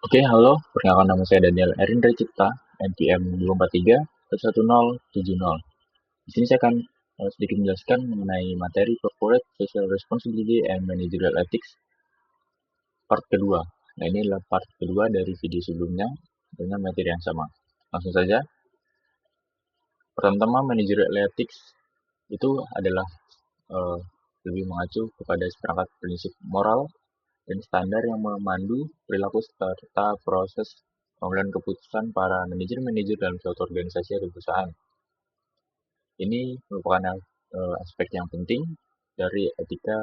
Oke, halo. Perkenalkan nama saya Daniel Erindra Cipta, NPM 243 11070. Di sini saya akan sedikit menjelaskan mengenai materi Corporate Social Responsibility and Managerial Ethics part kedua. Nah, ini adalah part kedua dari video sebelumnya dengan materi yang sama. Langsung saja. Pertama-tama, Managerial Ethics itu adalah eh, lebih mengacu kepada seperangkat prinsip moral dan standar yang memandu perilaku serta proses pengambilan keputusan para manajer-manajer dalam suatu organisasi atau perusahaan. Ini merupakan aspek yang penting dari etika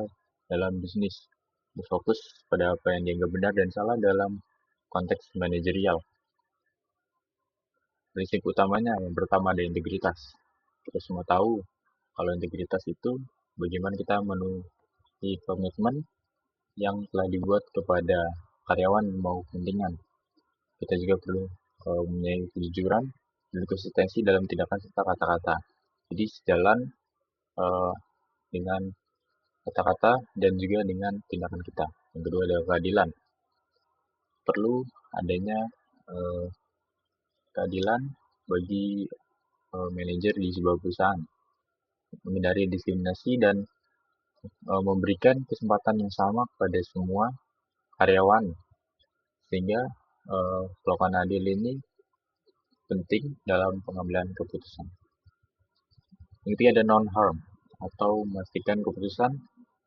dalam bisnis, berfokus pada apa yang dianggap benar dan salah dalam konteks manajerial. Prinsip utamanya yang pertama ada integritas. Kita semua tahu kalau integritas itu bagaimana kita memenuhi komitmen yang telah dibuat kepada karyawan mau kepentingan. Kita juga perlu mempunyai kejujuran dan konsistensi dalam tindakan serta kata-kata. Jadi sejalan uh, dengan kata-kata dan juga dengan tindakan kita. Yang kedua adalah keadilan. Perlu adanya uh, keadilan bagi manajer di sebuah perusahaan, menghindari diskriminasi dan memberikan kesempatan yang sama kepada semua karyawan, sehingga melakukan adil ini penting dalam pengambilan keputusan. Yang ketiga ada non-harm, atau memastikan keputusan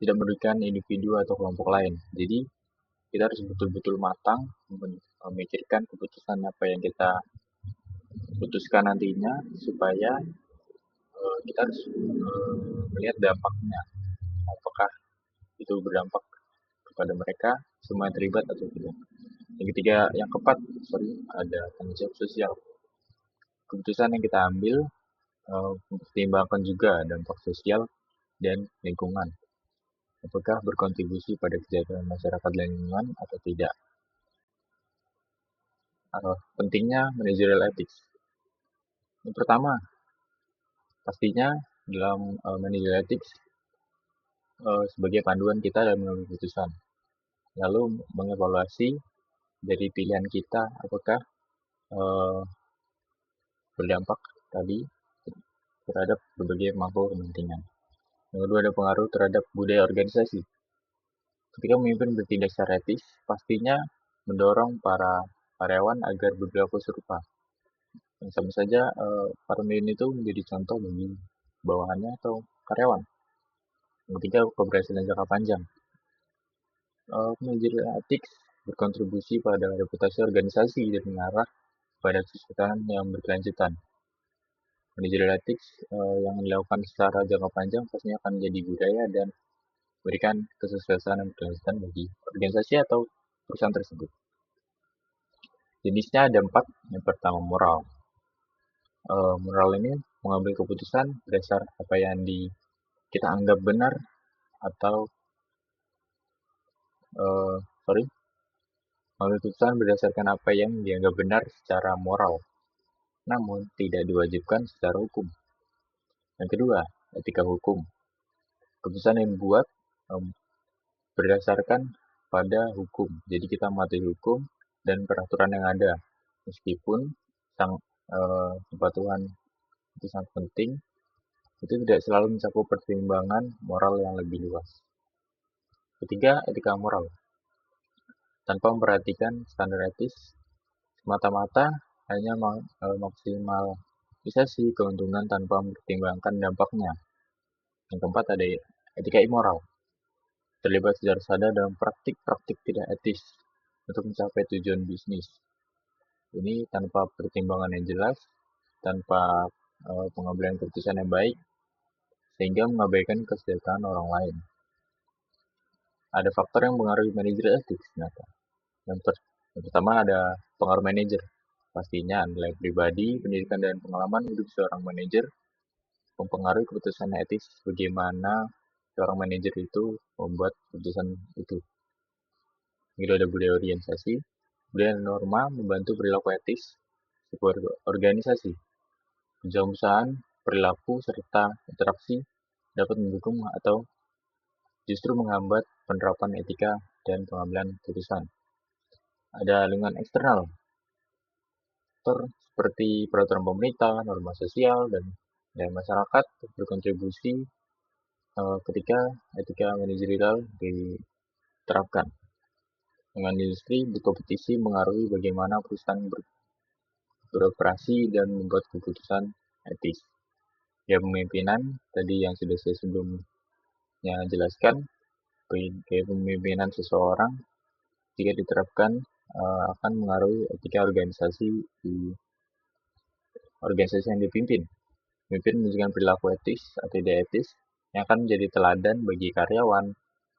tidak merugikan individu atau kelompok lain. Jadi, kita harus betul-betul matang memikirkan keputusan apa yang kita putuskan nantinya, supaya kita harus melihat dampaknya. Apakah itu berdampak kepada mereka, semua yang terlibat atau tidak. Yang ketiga, yang keempat, ada tanggung jawab sosial. Keputusan yang kita ambil mempertimbangkan juga dampak sosial dan lingkungan. Apakah berkontribusi pada kesejahteraan masyarakat dan lingkungan atau tidak. Pentingnya managerial ethics. Yang pertama, pastinya dalam managerial ethics sebagai panduan kita dalam mengambil keputusan. Lalu mengevaluasi dari pilihan kita apakah uh, berdampak tadi terhadap berbagai makro kepentingan. Yang kedua ada pengaruh terhadap budaya organisasi. Ketika pemimpin bertindak secara etis, pastinya mendorong para karyawan agar berperilaku serupa. Yang sama saja, para pemimpin itu menjadi contoh bagi bawahannya atau karyawan. Yang ketiga, keberhasilan jangka panjang. Manajerial ethics berkontribusi pada reputasi organisasi dan mengarah pada kesuksesan yang berkelanjutan. Manajerial ethics yang dilakukan secara jangka panjang pastinya akan menjadi budaya dan memberikan kesuksesan dan berkelanjutan bagi organisasi atau perusahaan tersebut. Jenisnya ada 4. Yang pertama moral. Moral ini mengambil keputusan berdasar apa yang kita anggap benar atau uh, sorry mengambil keputusan berdasarkan apa yang dianggap benar secara moral, namun tidak diwajibkan secara hukum. Yang kedua, etika hukum. Keputusan yang dibuat berdasarkan pada hukum. Jadi kita mematuhi hukum dan peraturan yang ada. Meskipun kepatuhan itu sangat penting, itu tidak selalu mencakup pertimbangan moral yang lebih luas. Ketiga, etika moral. Tanpa memperhatikan standar etis, semata-mata hanya maksimalisasi keuntungan tanpa mempertimbangkan dampaknya. Yang keempat ada etika immoral. Terlibat secara sadar dalam praktik-praktik tidak etis untuk mencapai tujuan bisnis. Ini tanpa pertimbangan yang jelas, tanpa pengambilan keputusan yang baik, sehingga mengabaikan kesejahteraan orang lain. Ada faktor yang mengaruhi manajer etik ternyata. Yang pertama ada pengaruh manajer. Pastinya nilai pribadi, pendidikan, dan pengalaman hidup seorang manajer mempengaruhi keputusan etis bagaimana seorang manajer itu membuat keputusan itu. Gitu ada budaya organisasi. Budaya norma membantu perilaku etis sebuah organisasi. Perusahaan, perilaku, serta interaksi dapat mendukung atau justru menghambat penerapan etika dan pengambilan keputusan. Ada lingkungan eksternal, faktor seperti peraturan pemerintah, norma sosial, dan masyarakat berkontribusi ketika etika manajerial diterapkan. Dengan industri berkompetisi mengaruhi bagaimana perusahaan beroperasi dan membuat keputusan etis. Ya, pemimpinan tadi yang sudah saya sebelumnya jelaskan, kepemimpinan seseorang jika diterapkan akan mengaruhi etika organisasi di organisasi yang dipimpin. Pemimpin menunjukkan perilaku etis atau tidak etis yang akan menjadi teladan bagi karyawan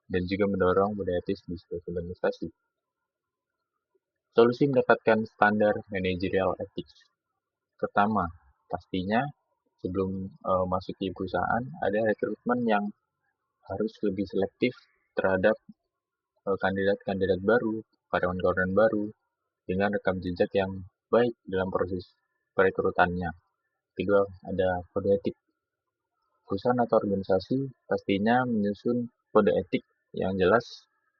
dan juga mendorong budaya etis di suatu organisasi. Solusi mendapatkan standar manajerial ethics. Pertama, pastinya sebelum masuk di perusahaan ada rekrutmen yang harus lebih selektif terhadap kandidat-kandidat baru, karyawan-karyawan baru dengan rekam jejak yang baik dalam proses perekrutannya. Kedua, ada kode etik. Perusahaan atau organisasi pastinya menyusun kode etik yang jelas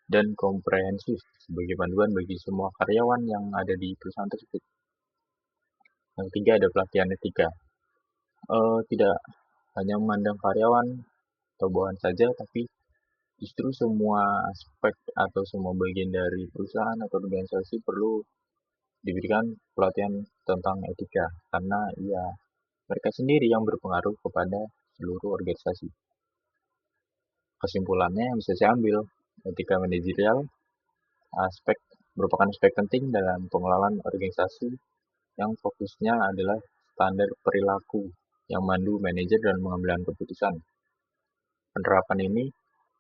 dan komprehensif sebagai panduan bagi semua karyawan yang ada di perusahaan tersebut. Yang ketiga, ada pelatihan etika. Tidak hanya memandang karyawan atau bawahan saja, tapi justru semua aspek atau semua bagian dari perusahaan atau organisasi perlu diberikan pelatihan tentang etika, karena ya mereka sendiri yang berpengaruh kepada seluruh organisasi. Kesimpulannya yang bisa saya ambil, etika manajerial aspek merupakan aspek penting dalam pengelolaan organisasi yang fokusnya adalah standar perilaku yang memandu manajer dan mengambil keputusan. Penerapan ini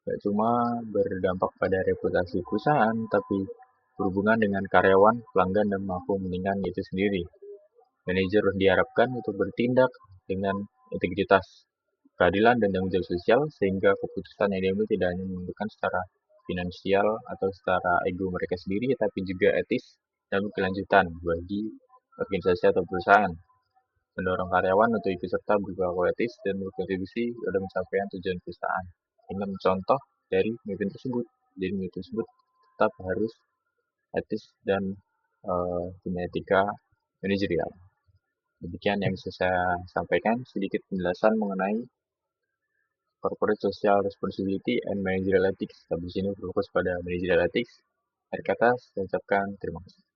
tidak cuma berdampak pada reputasi perusahaan, tapi berhubungan dengan karyawan, pelanggan, dan mampu meningkatkan itu sendiri. Manajer diharapkan untuk bertindak dengan integritas, keadilan, dan tanggung jawab sosial, sehingga keputusan yang diambil tidak hanya menentukan secara finansial atau secara ego mereka sendiri, tapi juga etis dan berkelanjutan bagi organisasi atau perusahaan. Mendorong karyawan untuk ikut serta berperilaku etis dan berkontribusi pada pencapaian tujuan perusahaan. Dengan contoh dari pemimpin tersebut. Jadi pemimpin tersebut tetap harus etis dan punya etika manajerial. Demikian yang bisa saya sampaikan, sedikit penjelasan mengenai corporate social responsibility and managerial ethics. Habis ini berfokus pada managerial ethics. Akhir kata, saya ucapkan terima kasih.